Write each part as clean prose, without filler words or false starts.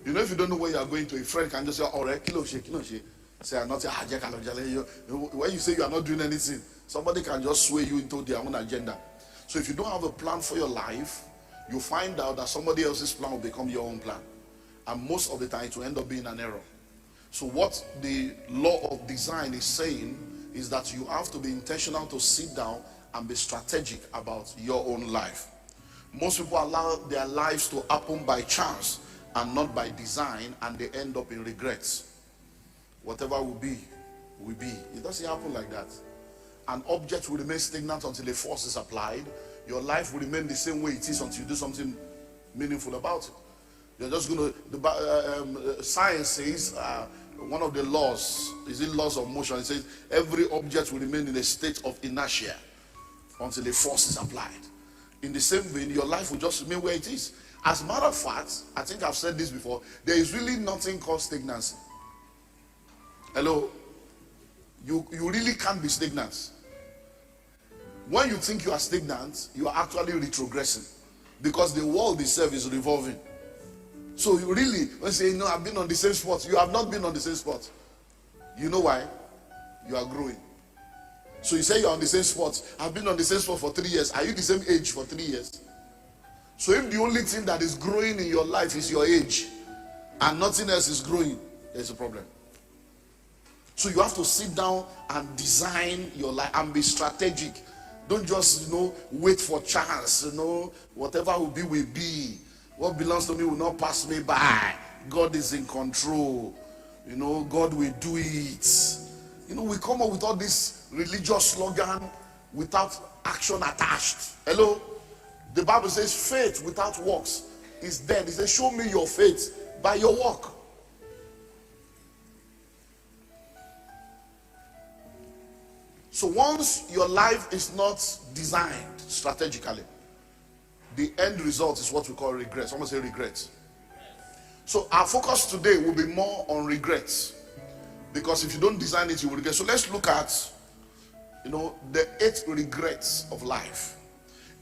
You know, if you don't know where you are going to, a friend can just say, "Oh, kilo she." Say, "I'm not." When you say you are not doing anything, somebody can just sway you into their own agenda. So if you don't have a plan for your life, you find out that somebody else's plan will become your own plan, and most of the time it will end up being an error. So what the law of design is saying is that you have to be intentional to sit down and be strategic about your own life. Most people allow their lives to happen by chance and not by design, and they end up in regrets. Whatever will be, will be. It doesn't happen like that. An object will remain stagnant until a force is applied. Your life will remain the same way it is until you do something meaningful about it. You're just going to, science says, one of the laws, is it laws of motion? It says every object will remain in a state of inertia until a force is applied. In the same vein, your life will just remain where it is. As a matter of fact, I think I've said this before, there is really nothing called stagnancy. Hello? You really can't be stagnant. When you think you are stagnant, you are actually retrogressing, because the world itself is revolving. So you really, when you say, "No, I've been on the same spot," you have not been on the same spot. You know why? You are growing. So you say you're on the same spot. "I've been on the same spot for 3 years." Are you the same age for 3 years? So if the only thing that is growing in your life is your age and nothing else is growing, there's a problem. So you have to sit down and design your life and be strategic. Don't just, wait for chance. Whatever will be, will be. What belongs to me will not pass me by. God is in control. God will do it. We come up with all this religious slogan without action attached. Hello? The Bible says faith without works is dead. It says, "Show me your faith by your work." So once your life is not designed strategically, the end result is what we call regret. Someone say regret. So our focus today will be more on regrets, because if you don't design it, you will regret. So let's look at, the 8 regrets of life.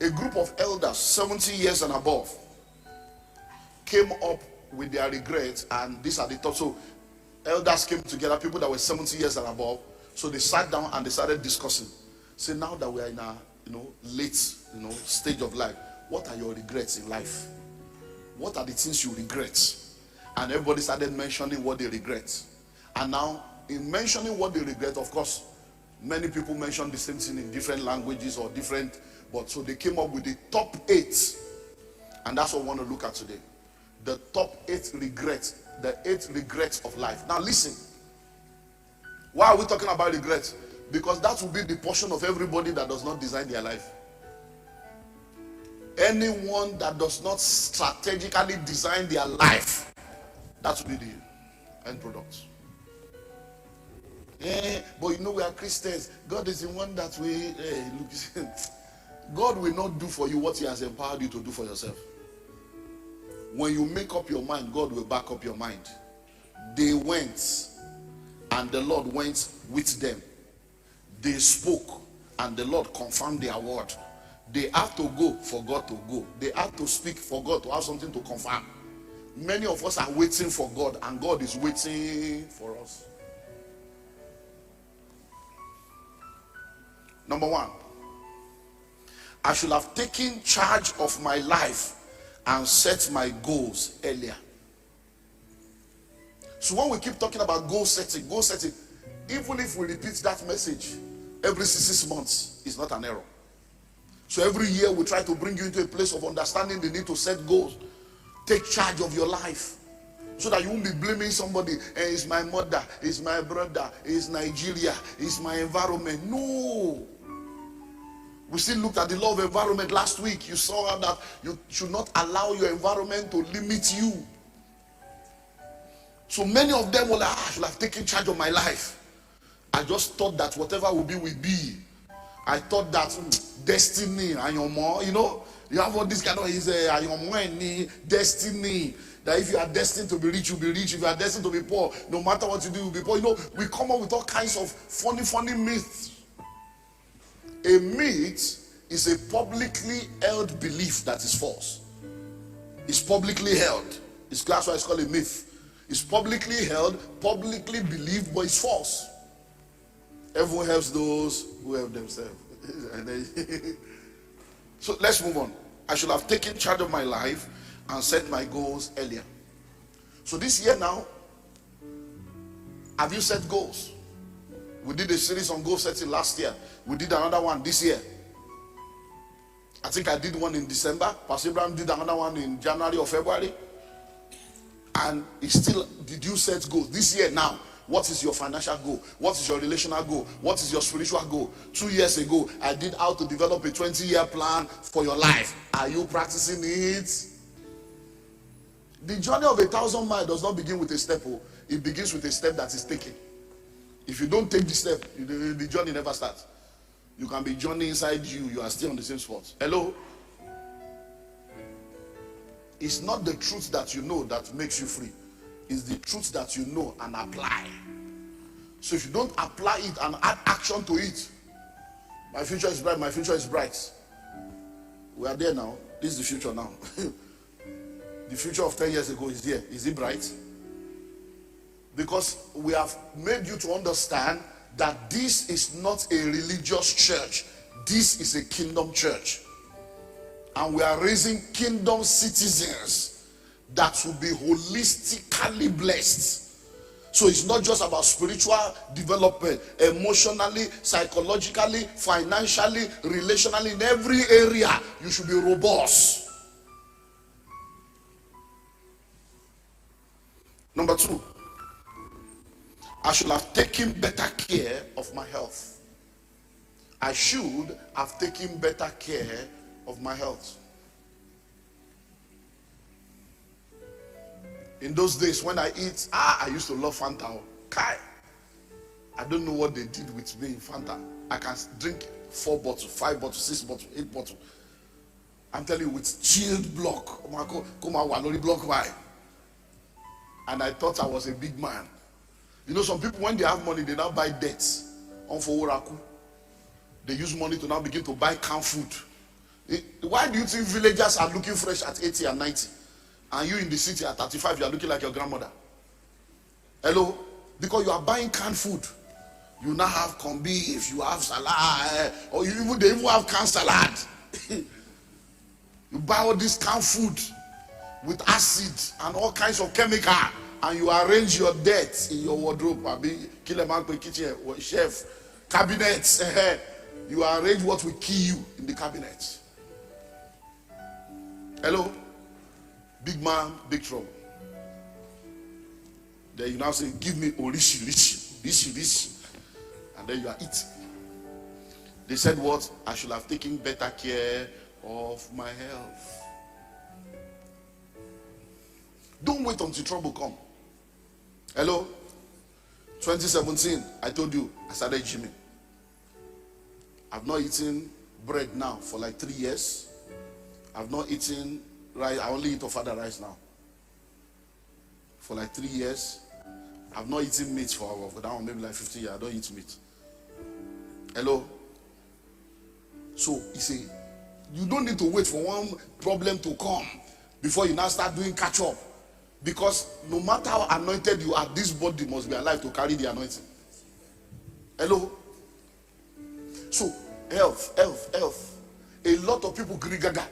A group of elders, 70 years and above, came up with their regrets, and these are the top. So elders came together, people that were 70 years and above. So they sat down and they started discussing. Say, now that we are in a late stage of life, what are your regrets in life? What are the things you regret? And everybody started mentioning what they regret. And now, in mentioning what they regret, of course, many people mention the same thing in different languages or different, but so they came up with the top 8. And that's what we want to look at today. The top 8 regrets, the 8 regrets of life. Now listen. Why are we talking about regrets? Because that will be the portion of everybody that does not design their life. Anyone that does not strategically design their life, that will be the end product. But we are Christians. God is the one that we look. God will not do for you what he has empowered you to do for yourself. When you make up your mind, God will back up your mind. They went, and the Lord went with them. They spoke, and the Lord confirmed their word. They have to go for God to go. They have to speak for God to have something to confirm. Many of us are waiting for God, and God is waiting for us. Number 1, I should have taken charge of my life and set my goals earlier. So when we keep talking about goal setting, even if we repeat that message every 6 months, it's not an error. So every year we try to bring you into a place of understanding the need to set goals. Take charge of your life, so that you won't be blaming somebody. It's my mother, it's my brother, it's Nigeria, it's my environment. No. We still looked at the law of environment last week. You saw that you should not allow your environment to limit you. So many of them were like, I should have taken charge of my life. I just thought that whatever will be, will be. I thought that destiny, and your mom, you have all this kind of destiny. That if you are destined to be rich, you'll be rich. If you are destined to be poor, no matter what you do, you'll be poor. We come up with all kinds of funny myths. A myth is a publicly held belief that is false. It's publicly held. That's why it's called a myth. It's publicly held, publicly believed, but it's false. Everyone helps those who help themselves. So let's move on. I should have taken charge of my life and set my goals earlier. So this year now, have you set goals? We did a series on goal setting last year. We did another one this year. I think I did one in December. Pastor Abraham did another one in January or February. And did you set goals? This year now, what is your financial goal? What is your relational goal? What is your spiritual goal? 2 years ago, I did how to develop a 20-year plan for your life. Are you practicing it? The journey of 1,000 miles does not begin with a step. It begins with a step that is taken. If you don't take the step, the journey never starts. You can be journeying inside you. You are still on the same spot. Hello? It's not the truth that you know that makes you free. It's the truth that you know and apply. So if you don't apply it and add action to it, my future is bright, my future is bright. We are there now. This is the future now. The future of 10 years ago is here. Is it bright? Because we have made you to understand that this is not a religious church. This is a kingdom church. And we are raising kingdom citizens that will be holistically blessed. So it's not just about spiritual development, emotionally, psychologically, financially, relationally, in every area you should be robust. Number 2, I should have taken better care of my health. I should have taken better care of my health. In those days when I eat, I used to love Fanta. Kai. I don't know what they did with me in Fanta. I can drink 4 bottles, 5 bottles, 6 bottles, 8 bottles. I'm telling you, with chilled block. And I thought I was a big man. You know, some people, when they have money, they now buy debts. They use money to now begin to buy canned food. Why do you think villagers are looking fresh at 80 and 90? And you in the city at 35, you are looking like your grandmother? Hello? Because you are buying canned food. You now have corned beef, you have salad, or they even have canned salad. You buy all this canned food with acid and all kinds of chemical, and you arrange your debt in your wardrobe. Kill a man per kitchen, chef, cabinets. You arrange what will kill you in the cabinet. Hello? Big man, big trouble. Then you now say, give me orishi, rishi. And then you are eating. They said what? I should have taken better care of my health. Don't wait until trouble come. Hello? 2017, I told you, I started gymming. I've not eaten bread now for like 3 years. I've not eaten rice. I only eat ofada rice now. For like 3 years. I've not eaten meat for that maybe like 50 years. I don't eat meat. Hello? So, you see, you don't need to wait for one problem to come before you now start doing catch up. Because no matter how anointed you are, this body must be alive to carry the anointing. Hello? So, health. A lot of people grigaga.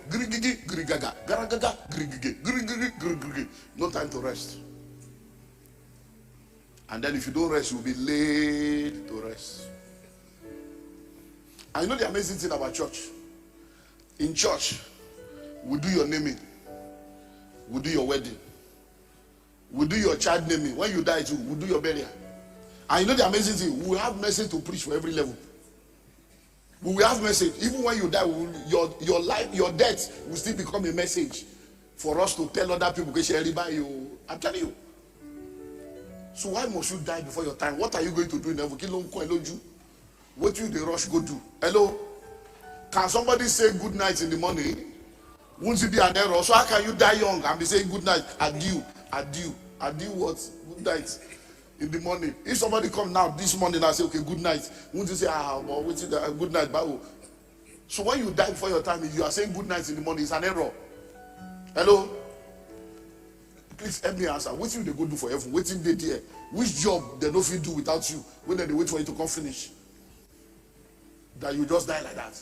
No time to rest. And then if you don't rest, you'll be laid to rest. And you know the amazing thing about church? In church, we do your naming. We do your wedding. We do your child naming. When you die too, we do your burial. And you know the amazing thing? We will have message to preach for every level. We will have message. Even when you die, your life, your death will still become a message for us to tell other people. I'm telling you. So why must you die before your time? What are you going to do in heaven? What do you rush go do? Hello? Can somebody say good night in the morning? Won't it be an error? So how can you die young and be saying good night? Adieu what? Good night in the morning. If somebody come now this morning and say okay good night, won't you say good night? So when you die before your time, if you are saying good night in the morning, it's an error. Hello? Please help me answer. What you they go do for heaven? Waiting they there. Which job they don't feel do without you when they wait for you to come finish? That you just die like that.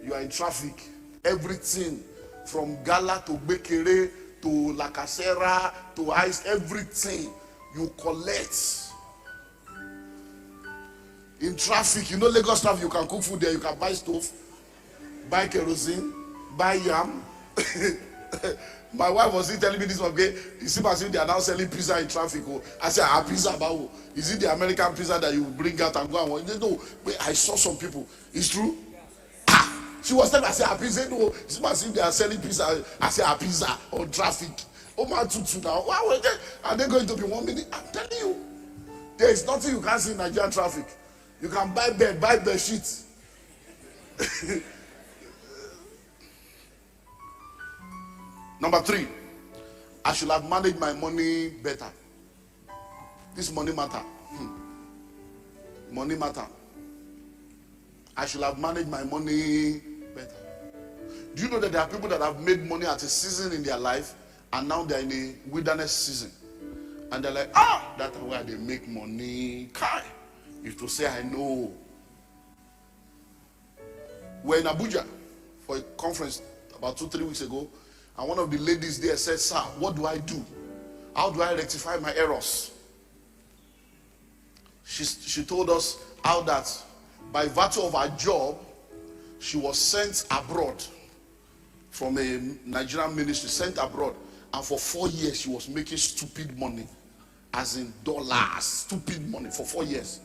You are in traffic. Everything from Gala to Bekere to La Casera to Ice, everything you collect. In traffic, you know Lagos traffic, you can cook food there, you can buy stove, buy kerosene, buy yam. My wife was telling me this one day. You see, they are now selling pizza in traffic. Oh. I said, pizza, bao. Is it the American pizza that you bring out and go and watch? No, wait, I saw some people. It's true. She was telling me, I said, pizza. No, it's they are selling pizza. I said, pizza on traffic. Oh my tutu now. Why are they going to be 1 minute? I'm telling you, there is nothing you can't see in Nigerian traffic. You can buy bed sheets. Number 3, I should have managed my money better. This money matter. Money matter. I should have managed my money better. Do you know that there are people that have made money at a season in their life and now they're in a wilderness season? And they're like, that's where they make money. Kai. If to say I know. We're in Abuja for a conference about 2-3 weeks ago. And one of the ladies there said, sir, what do I do? How do I rectify my errors? She told us how that by virtue of her job, she was sent abroad from a Nigerian ministry, sent abroad. And for 4 years, she was making stupid money. As in dollars, stupid money for 4 years.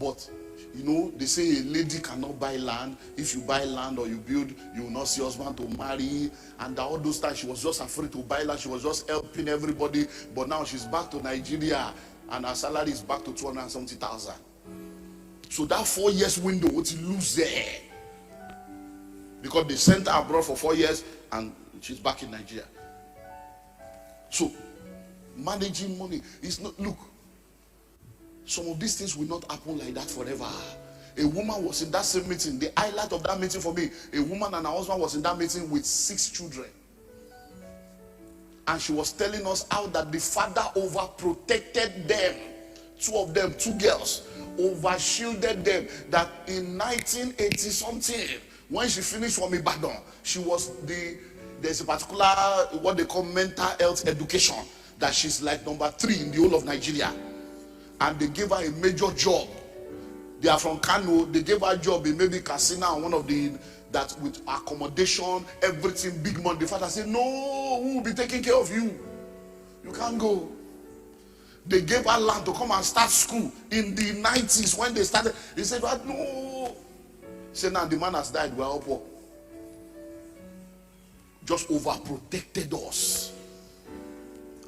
But you know, they say a lady cannot buy land. If you buy land or you build, you will not see husband to marry. And all those times, she was just afraid to buy land. She was just helping everybody. But now she's back to Nigeria, and her salary is back to 270,000. So that 4 years window, what you lose there? Because they sent her abroad for 4 years, and she's back in Nigeria. So managing money is not, look, some of these things will not happen like that forever. A woman was in that same meeting. The highlight of that meeting for me, a woman and her husband was in that meeting with 6 children. And she was telling us how that the father overprotected them. 2 of them, 2 girls, overshielded them. That in 1980 something, when she finished from Ibadan, she was there's a particular, what they call mental health education, that she's like number 3 in the whole of Nigeria. And they gave her a major job. They are from Kano. They gave her a job in maybe Casino, and one of the, that with accommodation, everything, big money. The father said, no, who will be taking care of you? You can't go. They gave her land to come and start school in the 90s when they started. He said, what? No. He said, now the man has died. We're all poor. Just overprotected us.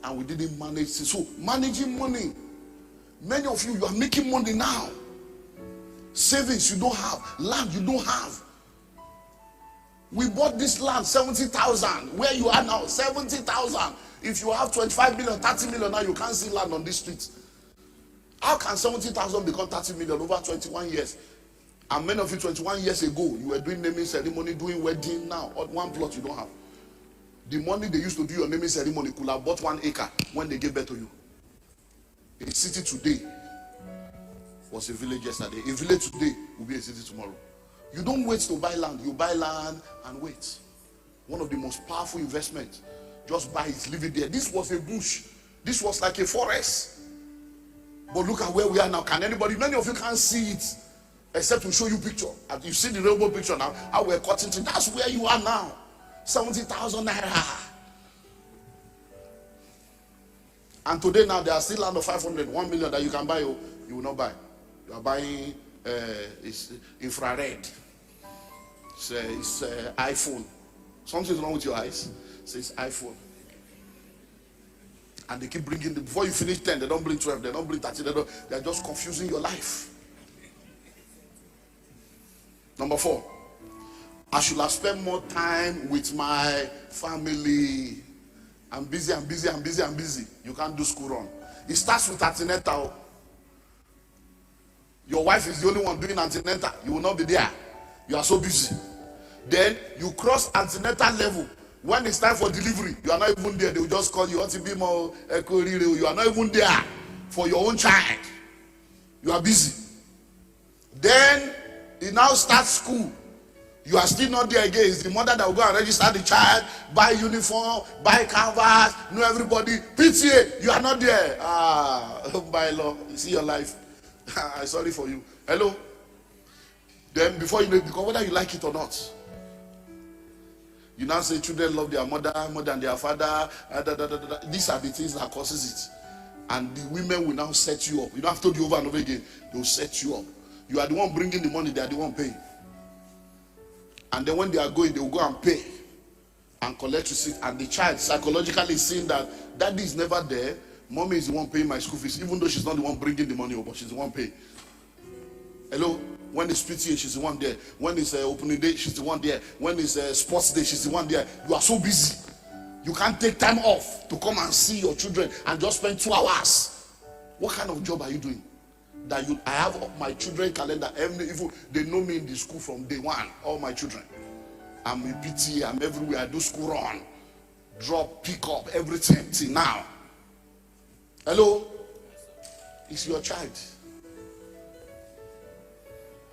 And we didn't manage. So managing money. Many of you, you are making money now. Savings you don't have. Land you don't have. We bought this land, 70,000. Where you are now, 70,000. If you have 25 million, 30 million now, you can't see land on this street. How can 70,000 become 30 million over 21 years? And many of you, 21 years ago, you were doing naming ceremony, doing wedding. Now, on one plot you don't have. The money they used to do your naming ceremony could have bought 1 acre when they gave birth to you. A city today was a village yesterday. A village today will be a city tomorrow. You don't wait to buy land. You buy land and wait. One of the most powerful investments. Just buy it, leave it there. This was a bush. This was like a forest. But look at where we are now. Can anybody, many of you can't see it, except to show you picture. And you see the rainbow picture now, how we're cutting through. That's where you are now. 70,000 naira. And today now there are still land of 500, 1 million that you can buy. You will not buy. You are buying it's infrared. It's iPhone. Something's wrong with your eyes. So it's iPhone. And they keep bringing, before you finish 10, they don't bring 12, they don't bring 13, they're just confusing your life. Number 4, I should have spent more time with my family. I'm busy, I'm busy, I'm busy, I'm busy. You can't do school run. It starts with antenatal. Your wife is the only one doing antenatal. You will not be there. You are so busy. Then you cross antenatal level. When it's time for delivery, you are not even there. They will just call you. You are not even there for your own child. You are busy. Then he now starts school. You are still not there again. It's the mother that will go and register the child, buy uniform, buy canvas, know everybody. PTA, you are not there. By law, you see your life. I'm sorry for you. Hello? Then before you know it, because whether you like it or not, you now say children love their mother more than their father. These are the things that causes it. And the women will now set you up. You don't have to do over and over again. They will set you up. You are the one bringing the money. They are the one paying. And then when they are going, they will go and pay and collect receipt. And the child psychologically is seeing that daddy is never there. Mommy is the one paying my school fees, even though she's not the one bringing the money over. She's the one paying. Hello? When it's PTA, she's the one there. When it's opening day, she's the one there. When it's sports day, she's the one there. You are so busy. You can't take time off to come and see your children and just spend 2 hours. What kind of job are you doing? I have my children calendar. They know me in the school from day one. All my children. I'm in PTA. I'm everywhere. I do school run, drop, pick up, everything till now. Hello? It's your child.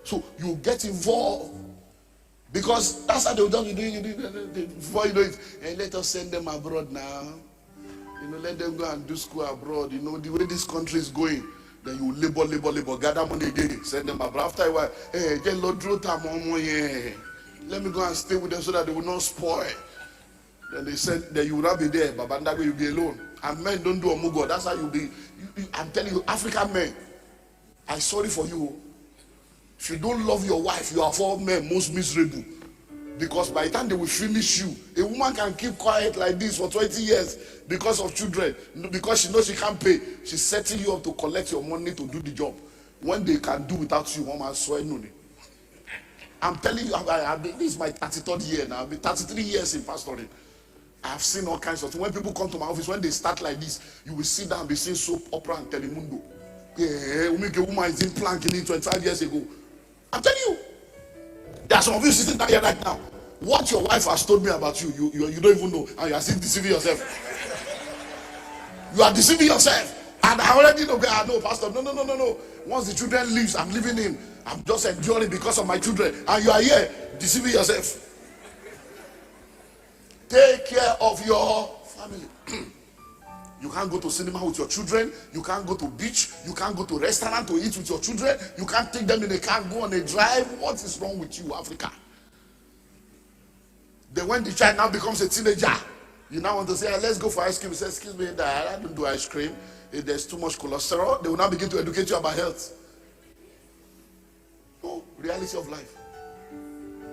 So you get involved because that's how they'll do it. Before you know it, and let us send them abroad now. Let them go and do school abroad. The way this country is going, then you labor, gather money again, send them abroad. After a while, hey, let me go and stay with them so that they will not spoil. Then they said that you will not be there, but that way you'll be alone. And men don't do omugo. That's how you'll be. I'm telling you, African men, I'm sorry for you. If you don't love your wife, you are for men most miserable. Because by the time they will finish you, a woman can keep quiet like this for 20 years because of children. Because she knows she can't pay. She's setting you up to collect your money to do the job. When they can do without you, woman swear no. I'm telling you, this is my 33rd year now. I've been 33 years in pastoring. I've seen all kinds of things. When people come to my office, when they start like this, you will sit down and be seeing soap opera and Telemundo. Yeah, we make a woman is in planking 25 years ago. I'm telling you, there are some of you sitting down here right now. What your wife has told me about you, you don't even know, and you are still deceiving yourself. You are deceiving yourself. And I already know, no, Pastor, no. Once the children leaves, I'm leaving him. I'm just enduring because of my children. And you are here deceiving yourself. Take care of your family. You can't go to cinema with your children. You can't go to beach. You can't go to restaurant to eat with your children. You can't take them in a car and go on a drive. What is wrong with you, Africa? Then when the child now becomes a teenager, you now want to say, let's go for ice cream. You say, excuse me, Dad, I don't do ice cream. If there's too much cholesterol, they will now begin to educate you about health. No, reality of life.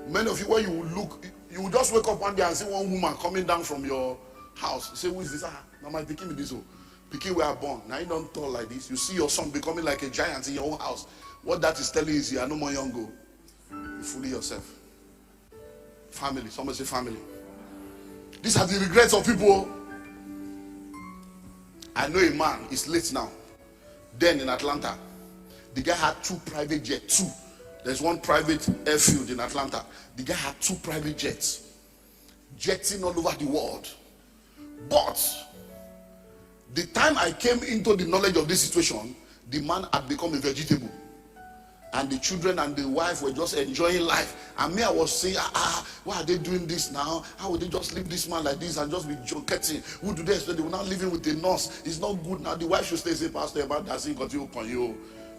Many of you, when you look, you will just wake up one day and see one woman coming down from your house. You say, who is this? Now my pikin with this. Pikin we are born. Now you don't talk like this. You see your son becoming like a giant in your own house. What that is telling you is you are no more young. You fully yourself. Family. Somebody say family. These are the regrets of people. I know a man, he's late now. Then in Atlanta, the guy had 2 private jets. 2. There's one private airfield in Atlanta. The guy had 2 private jets. Jetting all over the world. But the time I came into the knowledge of this situation, the man had become a vegetable. And the children and the wife were just enjoying life. And me, I was saying, why are they doing this now? How would they just leave this man like this and just be joking? Who do they expect? They will not live in with a nurse. It's not good now. The wife should stay, say, Pastor, about that thing got you upon you.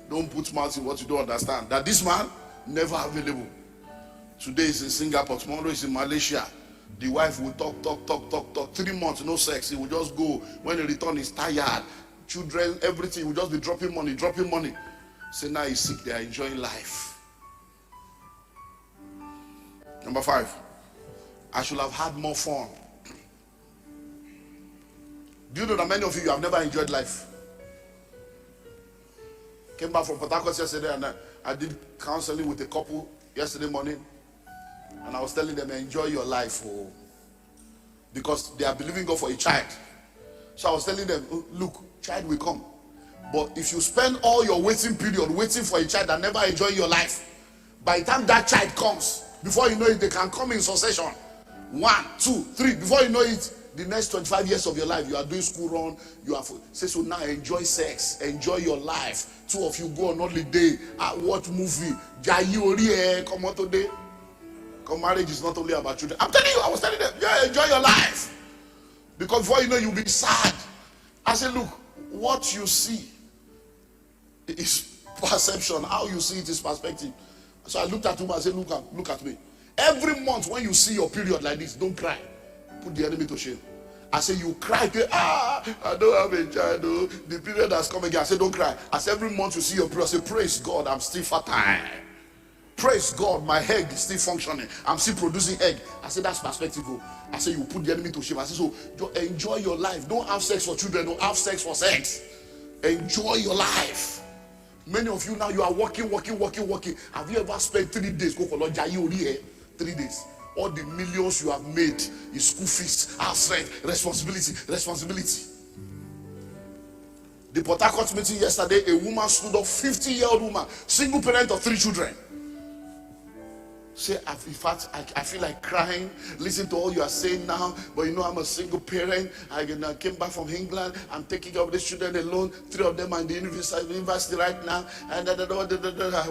Don't put mouth in what you don't understand. That this man, never available. Today is in Singapore, tomorrow is in Malaysia. The wife will talk. 3 months, no sex. He will just go. When he returns, he's tired. Children, everything, he will just be dropping money. Say now he's sick, they are enjoying life. Number 5, I should have had more fun. Do you know that many of you have never enjoyed life? Came back from Port Harcourt yesterday and I did counseling with a couple yesterday morning. And I was telling them, enjoy your life. Because they are believing God for a child. So I was telling them, look, child will come. But if you spend all your waiting period waiting for a child that never enjoy your life, by the time that child comes, before you know it, they can come in succession. 1, 2, 3. Before you know it, the next 25 years of your life, you are doing school run. You are say so now. Enjoy sex, enjoy your life. 2 of you go on holiday, watch movie. Jayi ori come on today. Because marriage is not only about children. I'm telling you, I was telling them, yeah, enjoy your life. Because before you know, you'll be sad. I said, look, what you see is perception. How you see it is perspective. So I looked at him and said, look at me. Every month when you see your period like this, don't cry. Put the enemy to shame. I say, you cry. I don't have a child. Oh. The period has come again. I say, don't cry. I say, every month you see your period, I say, praise God, I'm still fertile. Praise God, my egg is still functioning. I'm still producing egg. I say, that's perspective. I say, you put the enemy to shame. I say, so enjoy your life. Don't have sex for children. Don't have sex for sex. Enjoy your life. Many of you now, you are working. Have you ever spent 3 days? Go for 3 days. All the millions you have made is school fees, house rent, responsibility. The Port Harcourt meeting yesterday, a woman stood up, 50-year-old woman, single parent of 3 children. Say, in fact, I feel like crying. Listen to all you are saying now. But you know, I'm a single parent. I came back from England. I'm taking care of the children alone. 3 of them are in the university right now. And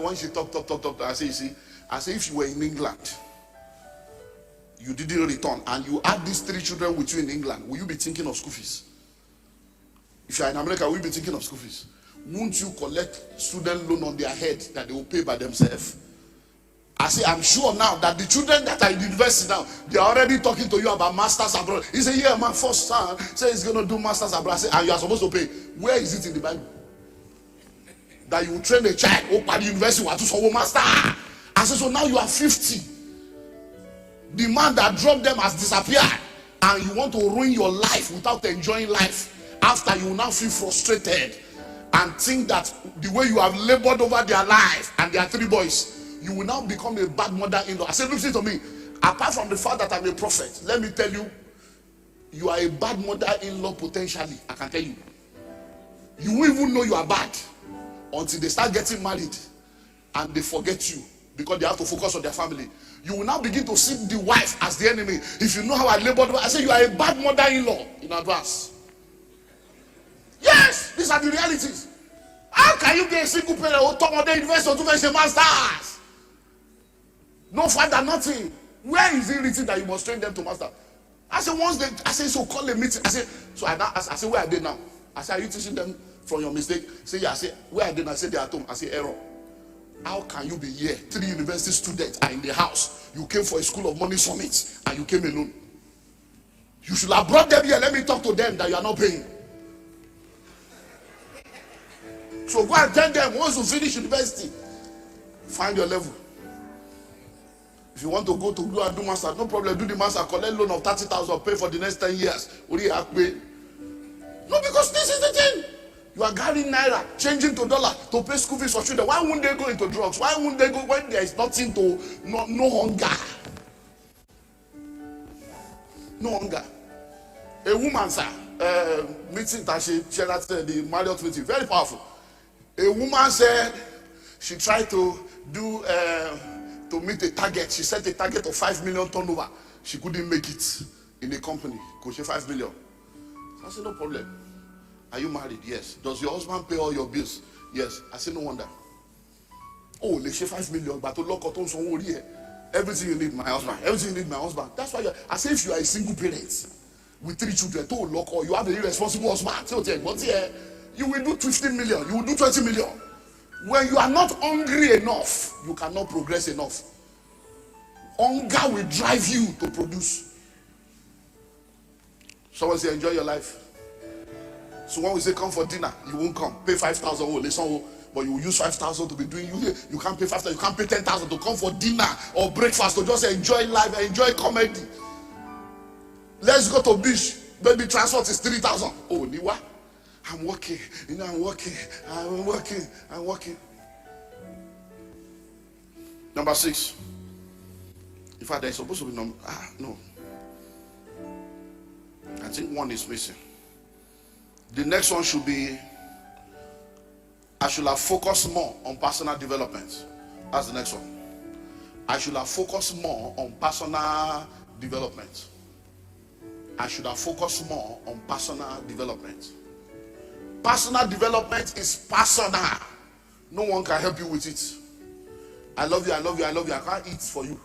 when she talk, I say, you see, I say, if you were in England, you didn't return, and you had these 3 children with you in England, will you be thinking of school fees? If you are in America, will you be thinking of school fees? Won't you collect student loan on their head that they will pay by themselves? I say, I'm sure now that the children that are in the university now, they are already talking to you about masters abroad. He said, yeah, my first son says he's going to do masters abroad. I say, and you are supposed to pay. Where is it in the Bible? That you will train a child, open the university, want to solve master. I said, so now you are 50. The man that dropped them has disappeared. And you want to ruin your life without enjoying life. After you will now feel frustrated and think that the way you have labored over their life and their 3 boys, you will now become a bad mother-in-law. I said, listen to me. Apart from the fact that I'm a prophet, let me tell you, you are a bad mother-in-law potentially. I can tell you. You won't even know you are bad until they start getting married and they forget you because they have to focus on their family. You will now begin to see the wife as the enemy. If you know how I labored, I say you are a bad mother-in-law in advance. Yes, these are the realities. How can you be a single parent who talk about the university or to finish a master's? No father, nothing. Where is it written that you must train them to master? I said, so call a meeting. I said, so I said, where are they now? I said, are you teaching them from your mistake? Say, yeah. I said, where are they now? I said, they are at home. I said, error. How can you be here? 3 university students are in the house. You came for a school of money summit and you came alone. You should have brought them here. Let me talk to them that you are not paying. So go and tell them once you finish university, find your level. If you want to go to do and do master, no problem. Do the master, collect loan of 30,000, pay for the next 10 years. No, because this is the thing. You are carrying naira, changing to dollar to pay school fees for children. Why wouldn't they go into drugs? Why wouldn't they go when there is nothing to no hunger? No hunger. A woman, sir, meeting that she shared at the Marriott meeting, very powerful. A woman said she tried to do to meet a target. She set a target of 5 million turnover. She couldn't make it in the company. Could she 5 million? So I said, no problem. Are you married? Yes. Does your husband pay all your bills? Yes. I said, no wonder. Oh, they share 5 million, but to lock out on some here. Everything you need, my husband. Everything you need, my husband. That's why I say if you are a single parent with 3 children, to lock or you have a irresponsible husband, but here you will do 15 million, you will do 20 million. When you are not hungry enough, you cannot progress enough. Hunger will drive you to produce. Someone say, enjoy your life. So when we say come for dinner, you won't come. Pay 5,000, listen, but you will use 5,000 to be doing. You can't pay 5,000, you can't pay 10,000 to come for dinner or breakfast to just enjoy life, enjoy comedy. Let's go to beach. Baby transport is 3,000. Oh, Niwa. I'm working, I'm working. Number 6. In fact, there's supposed to be number. No. I think 1 is missing. The next one should be, I should have focused more on personal development. That's the next one. I should have focused more on personal development. I should have focused more on personal development. Personal development is personal. No one can help you with it. I love you, I love you, I love you. I can't eat for you.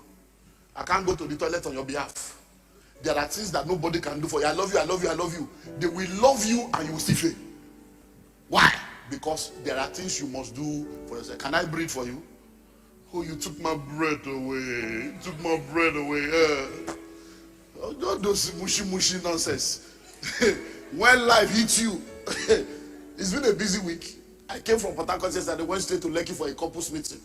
I can't go to the toilet on your behalf. There are things that nobody can do for you. I love you, I love you, I love you. They will love you and you will still fail. Why? Because there are things you must do for yourself. Can I breathe for you? Oh, you took my bread away. You took my bread away. Don't do mushy nonsense. When life hits you, it's been a busy week. I came from Port Harcourt yesterday. I went straight to Lekki for a couples meeting.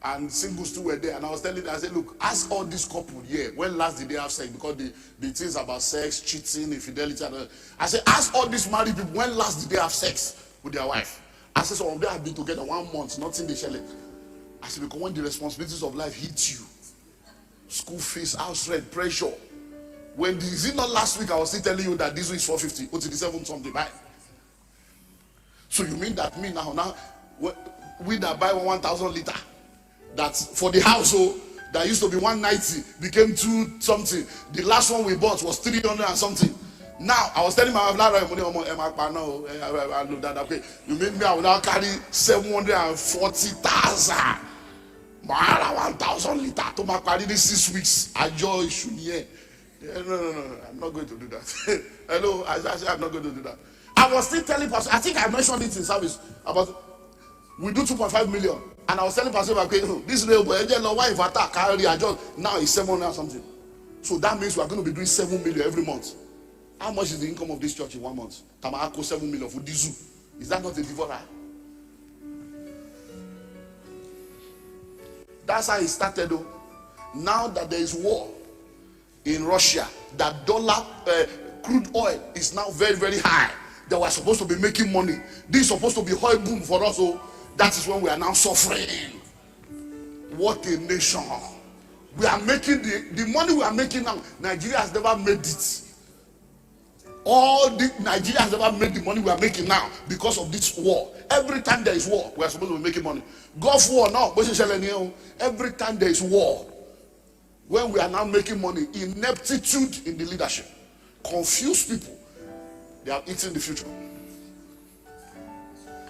And singles too were there. And I was telling them, I said, look, ask all these couple here, when last did they have sex? Because the things about sex, cheating, infidelity. And I said, ask all these married people, when last did they have sex with their wife? I said, some of them have been together 1 month, nothing they share. I said, because when the responsibilities of life hit you, school fees, house rent, pressure. Is it not last week I was still telling you that this week is 450, 87 something, right? So you mean that me now, we that buy 1,000 liter, that for the household that used to be 190 became 2 something. The last one we bought was 300 and something. Now I was telling my wife, okay, you mean me I will now carry 740,000, 1,000 liter to my carry this 6 weeks. I just no, I'm not going to do that. Hello, I said I'm not going to do that. I was still telling Pastor, I think I mentioned it in service about we do 2.5 million. And I was telling Pastor, okay, this real boy, wife attack, now it's 700 something. So that means we are going to be doing 7 million every month. How much is the income of this church in 1 month? Tamako 7 million for this zoo. Is that not a devourer? That's how it started though. Now that there is war in Russia, that dollar crude oil is now very, very high. They were supposed to be making money. This is supposed to be oil boom for us. So that is when we are now suffering. What a nation. We are making the money we are making now. Nigeria has never made it. Nigeria has never made the money we are making now because of this war. Every time there is war, we are supposed to be making money. Gulf war now. Every time there is war, when we are now making money, ineptitude in the leadership, confuse people. They are eating the future.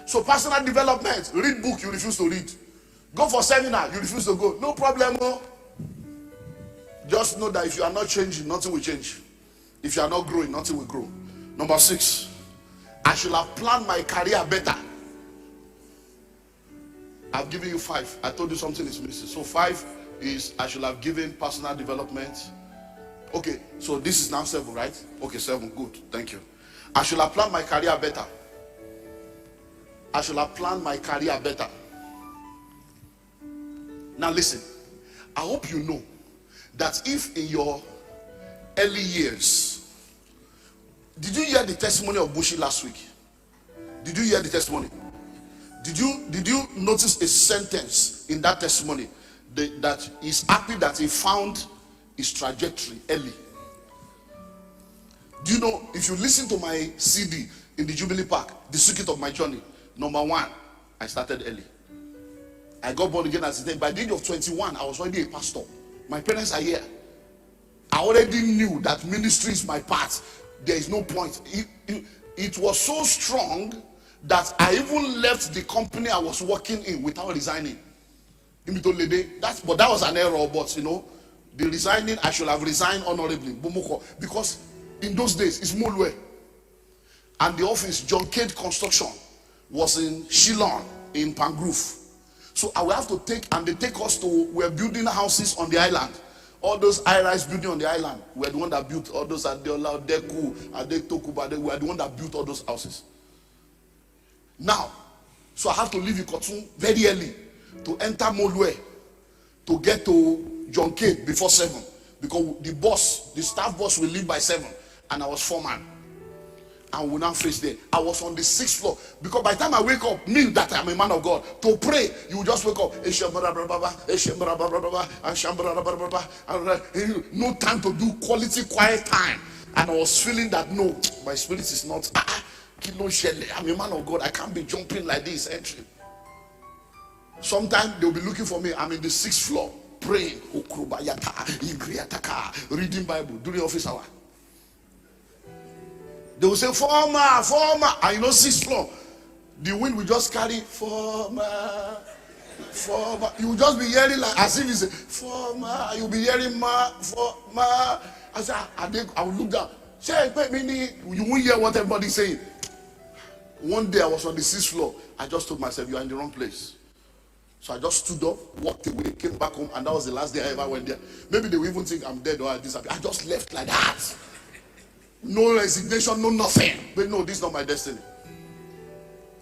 So personal development, read book, you refuse to read. Go for seminar, you refuse to go. No problem. Just know that if you are not changing, nothing will change. If you are not growing, nothing will grow. Number 6, I should have planned my career better. I've given you 5. I told you something is missing. So 5 is I should have given personal development. Okay, so this is now 7, right? Okay, 7, good, thank you. I should have planned my career better. I should have planned my career better. Now listen, I hope you know that if in your early years, did you hear the testimony of Bushi last week? Did you hear the testimony? Did you notice a sentence in that testimony that he's happy that he found his trajectory early? Do you know, if you listen to my CD in the Jubilee Park, The Secret of My Journey, number 1, I started early. I got born again as a day. By the age of 21, I was already a pastor. My parents are here. I already knew that ministry is my path. There is no point. It was so strong that I even left the company I was working in without resigning. But that was an error. But the resigning, I should have resigned honorably. Because in those days, it's Molwe. And the office, John Cade Construction, was in Shillong, in Pangrove. So I will have to they take us to, we're building houses on the island. All those high-rise building on the island, we're the one that built all those Adeola, Deku, Adetokuba, we're the one that built all those houses. Now, so I have to leave Ikotun very early to enter Molwe to get to John Cade before 7. Because the staff boss will leave by 7. And I was foreman. And we now face there. I was on the 6th floor. Because by the time I wake up, mean that I'm a man of God. To pray, you just wake up. No time to do quality quiet time. And I was feeling that no, my spirit is not. I'm a man of God. I can't be jumping like this. Sometimes they'll be looking for me. I'm in the 6th floor. praying, reading Bible during office hour. They will say, former, and you know, sixth floor. The wind will just carry former. You will just be hearing like as if it's a former. You'll be hearing former. I said, I will look down. Say, you won't hear what everybody's saying. One day I was on the sixth floor. I just told myself, you are in the wrong place. So I just stood up, walked away, came back home, and that was the last day I ever went there. Maybe they will even think I'm dead or I disappeared. I just left like that. No resignation, no nothing. But no, this is not my destiny.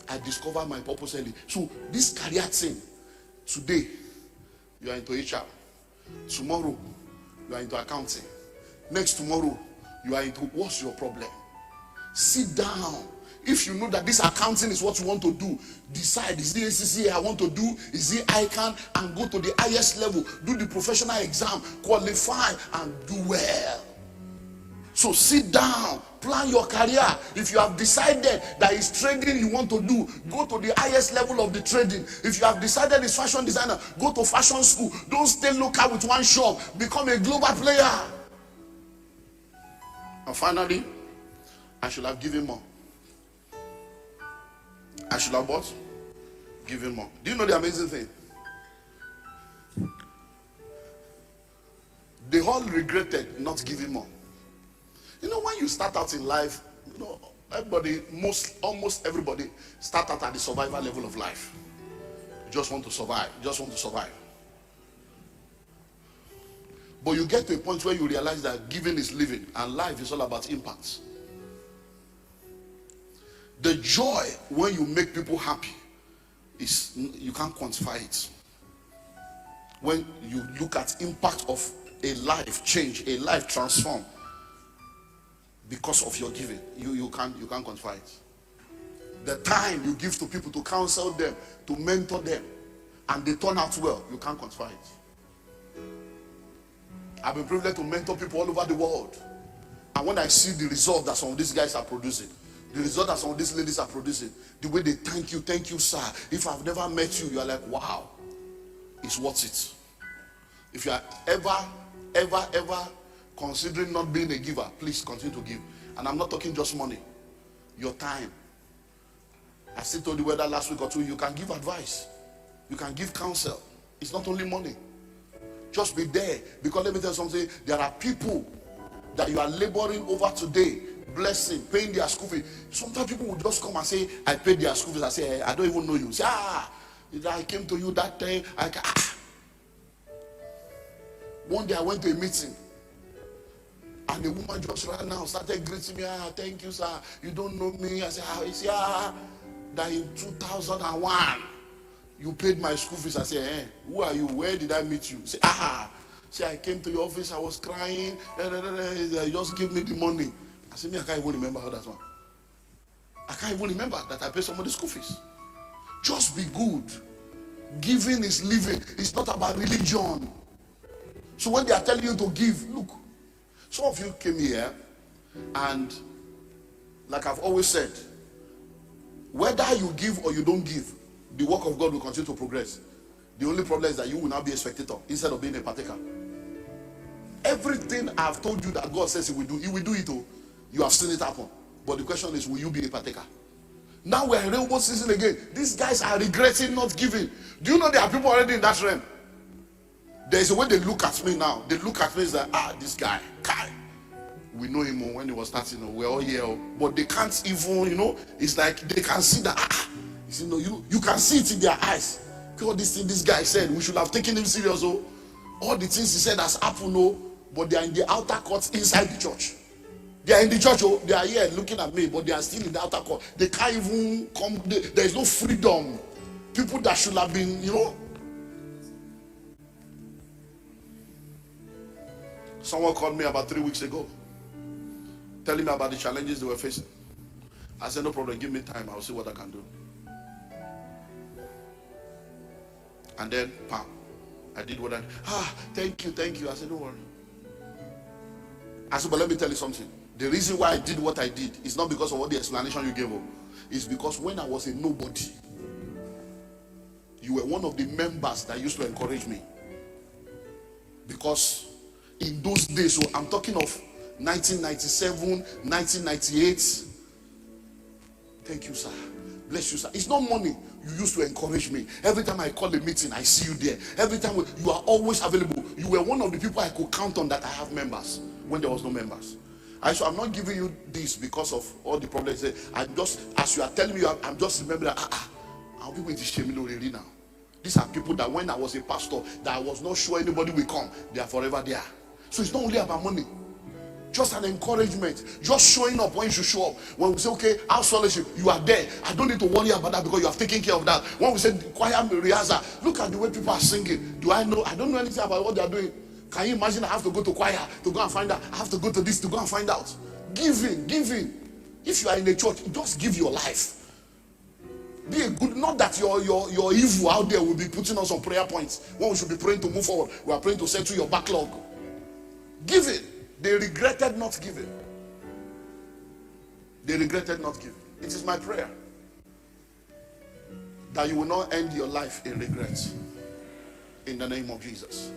I discovered my purpose early. So this career thing, today, you are into HR. Tomorrow, you are into accounting. Next tomorrow, you are into what's your problem? Sit down. If you know that this accounting is what you want to do, decide, is it ACCA I want to do? Is it ICANN? And go to the highest level. Do the professional exam, qualify, and do well. So sit down, plan your career. If you have decided that it's trading you want to do, go to the highest level of the trading. If you have decided it's fashion designer, go to fashion school. Don't stay local with one shop. Become a global player. And finally, I should have given more. I should have what? Given more. Do you know the amazing thing? They all regretted not giving more. You know, when you start out in life, you know, everybody, almost everybody start out at the survival level of life. You just want to survive. You just want to survive. But you get to a point where you realize that giving is living and life is all about impact. The joy when you make people happy is, you can't quantify it. When you look at impact of a life change, a life transform because of your giving, you can't quantify it. The time you give to people to counsel them, to mentor them, and they turn out well, you can't quantify it. I've been privileged to mentor people all over the world, and when I see the result that some of these guys are producing, the result that some of these ladies are producing, the way they thank you sir, if I've never met you, you are like, wow, it's worth it. If you are ever considering not being a giver, please continue to give. And I'm not talking just money, your time. I still told you whether last week or two, you can give advice, you can give counsel. It's not only money. Just be there. Because let me tell you something, there are people that you are laboring over today, blessing, paying their school fees. Sometimes people will just come and say, I paid their school fees. I say, hey, I don't even know you. Say, I came to you that day. One day I went to a meeting, and the woman just ran out, started greeting me. Thank you, sir. You don't know me. I said, that in 2001, you paid my school fees. I said, who are you? Where did I meet you? Say, I came to your office. I was crying. You just give me the money. I said, I can't even remember how that one. I can't even remember that I paid somebody's school fees. Just be good. Giving is living. It's not about religion. So when they are telling you to give, look, some of you came here, and like I've always said, whether you give or you don't give, the work of God will continue to progress. The only problem is that you will now be a spectator instead of being a partaker. Everything I've told you that God says he will do it. Oh, you have seen it happen. But the question is, will you be a partaker? Now we're in rainbow season again. These guys are regretting not giving. Do you know there are people already in that realm? There's a way they look at me now. They look at me as like, this guy, we know him when he was starting. We're all here, but they can't even, it's like they can see that. You can see it in their eyes. All this thing this guy said, we should have taken him serious. All the things he said has happened, but they are in the outer court inside the church. They are in the church, they are here looking at me, but they are still in the outer court. They can't even come. There is no freedom. People that should have been, Someone called me about 3 weeks ago, telling me about the challenges they were facing. I said, no problem, give me time, I'll see what I can do. And then, I did what I did. Thank you. I said, don't worry. I said, but let me tell you something. The reason why I did what I did is not because of what the explanation you gave. It's because when I was a nobody, you were one of the members that used to encourage me. Because in those days, so I'm talking of 1997, 1998. Thank you, sir. Bless you, sir. It's not money. You used to encourage me. Every time I call a meeting, I see you there. Every time you are always available. You were one of the people I could count on that I have members when there was no members. So I'm not giving you this because of all the problems. I'm just, as you are telling me, I'm just remembering that I'll be with this Shemino now. These are people that when I was a pastor, that I was not sure anybody will come. They are forever there. So it's not only about money. Just an encouragement. Just showing up when you should show up. When we say, okay, house fellowship, you are there. I don't need to worry about that because you have taken care of that. When we say choir rehearsal, look at the way people are singing. Do I know? I don't know anything about what they are doing. Can you imagine I have to go to choir to go and find out? I have to go to this to go and find out. Giving. If you are in a church, just give your life. Be a good, not that your evil out there will be putting us on prayer points when we should be praying to move forward. We are praying to settle your backlog. Give it. They regretted not giving. They regretted not giving. It is my prayer that you will not end your life in regret. In the name of Jesus.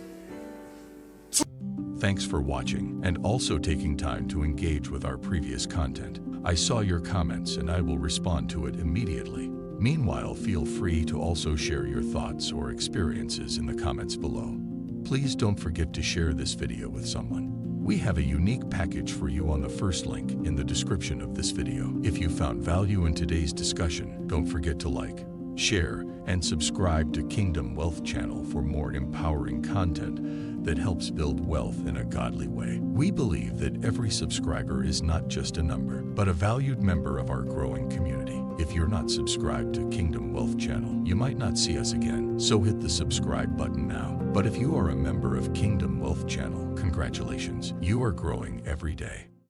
Thanks for watching and also taking time to engage with our previous content. I saw your comments and I will respond to it immediately. Meanwhile, feel free to also share your thoughts or experiences in the comments below. Please don't forget to share this video with someone. We have a unique package for you on the first link in the description of this video. If you found value in today's discussion, don't forget to like, share, and subscribe to Kingdom Wealth Channel for more empowering content that helps build wealth in a godly way. We believe that every subscriber is not just a number, but a valued member of our growing community. If you're not subscribed to Kingdom Wealth Channel, you might not see us again, so hit the subscribe button now. But if you are a member of Kingdom Wealth Channel, congratulations, you are growing every day.